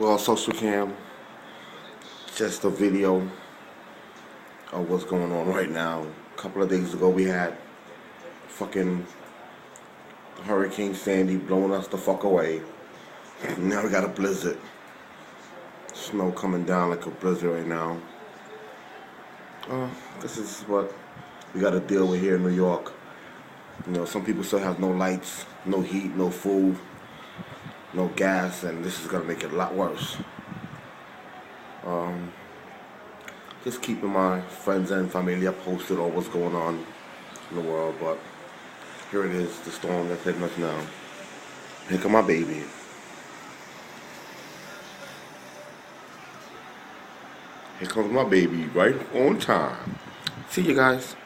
Well, social cam, just a video of what's going on right now. A couple of days ago, we had fucking Hurricane Sandy blowing us the fuck away. Now we got a blizzard. Snow coming down like a blizzard right now. This is what we got to deal with here in New York. You know, some people still have no lights, no heat, no food, no gas, and this is gonna make it a lot worse. Just keeping my friends and family posted on what's going on in the world, but here it is, the storm that's hitting us now. Here come my baby. Here comes my baby right on time. See you guys.